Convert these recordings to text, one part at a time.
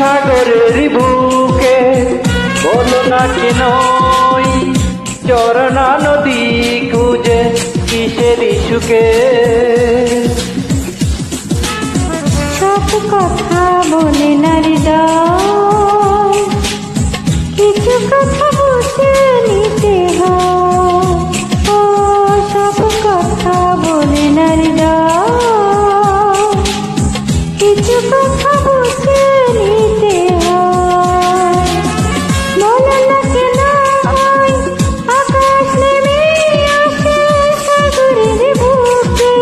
সাগরের বুকে, বলো না কেন ওই চরণা নদী খুঁজে কিসের সুখে। সব কথা বলে না হৃদয়, কিছু কথা বুঝে নিতে হয়। ও সব কথা বলে না হৃদয়, কিছু কথা বুঝে নিতে হয়। বলো না কেন ওই আকাশ নেমে আসে সাগরের বুকে,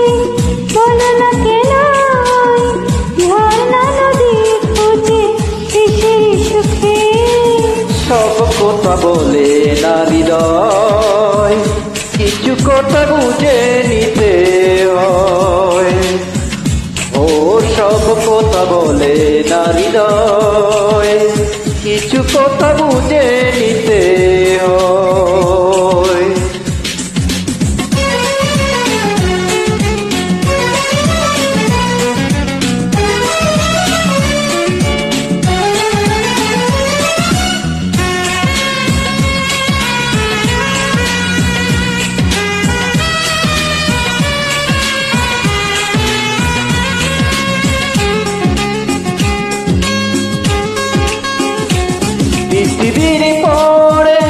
বলো না কেন ওই ঝর্ণা নদী খুঁজে কিসের সুখে। সব কথা বলে না হৃদয়, কিছু কথা বুঝে নিতে হয়। ও সব কথা বলে না হৃদয়, কিছু কথা বুঝে নিতে হয়। পৃথিবীর পরে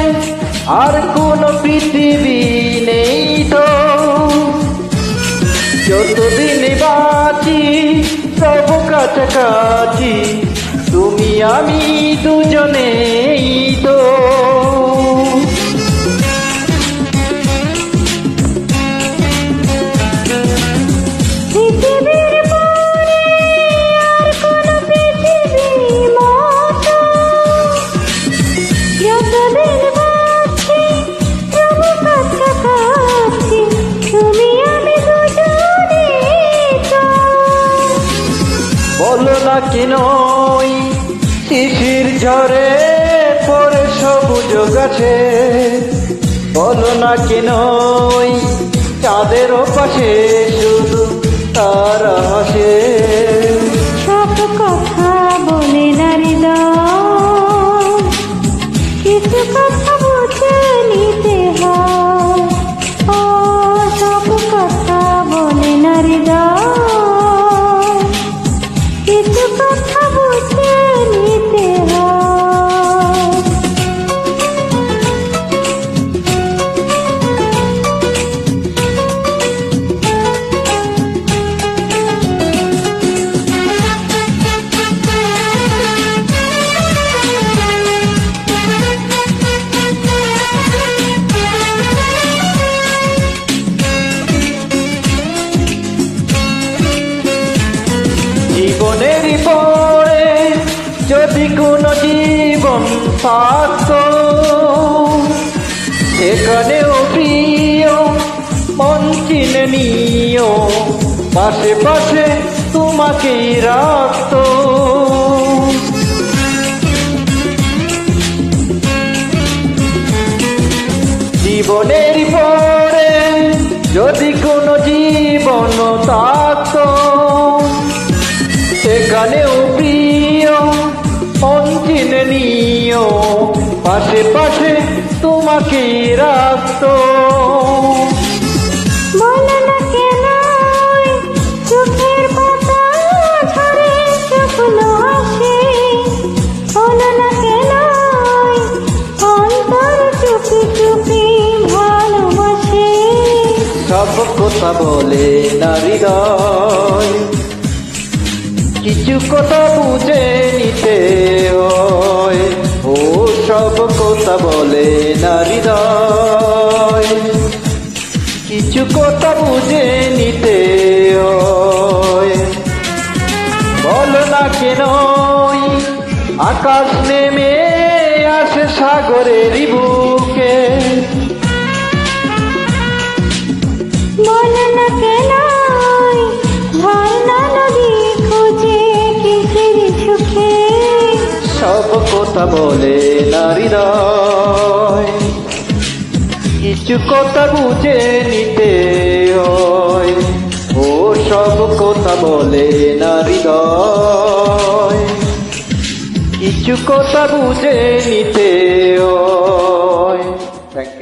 আর কোন পৃথিবী নেই তো, যতদিন বাঁচি সব কাছাকাছি, তুমি আমি দুজনেই তো। পৃথিবীর পরে আর কোনো পৃথিবী মতো, যতদিন বাঁচি তবু কাছাকাছি, তুমি আমি দুজনেই তো। বলো না কেন ওই শিশির ঝরে পরে সবুজ গাছে, বলো না কেন ওই চাঁদের পাশে শুধু তারা হাসে। সব কথা বলে না হৃদয়, কিছু কথা বুঝে নিতে হয়। ও সব কথা বলে না হৃদয়, কিছু কথা বুঝে নিতে হয়। জীবনের পরে যদি কোনো জীবন থাকতো, সেখানেও প্রিয় মন চিনে নিও, পাশে পাশে তোমাকেই রাখতো। জীবনের পরে যদি কোনো জীবন থাকতো, সেখানেও প্রিয় মন চিনে নিও, পাশে পাশে তোমাকেই রাখতো। বলো না কেন ওই চোখের পাতা ঝরে শুকনো আসে, বলো না কেন ওই অন্তর চুপি চুপি ভালোবাসে। সব কথা বলে না হৃদয়, কিছু কথা বুঝে নিতে হয়। ও সব কথা বলে না হৃদয়, কিছু কথা বুঝে নিতে হয়। বলো না কেন ওই আকাশ নেমে আসে সাগরের বুকে, বলো না কেন ওই ঝর্ণা নদী খুঁজে কিসের সুখে। সব কথা বলে না হৃদয়, কিছু কথা বুঝে নিতে হয়। ও সব কথা বলে না হৃদয়, কিছু কথা বুঝে নিতে হয়। Thank you.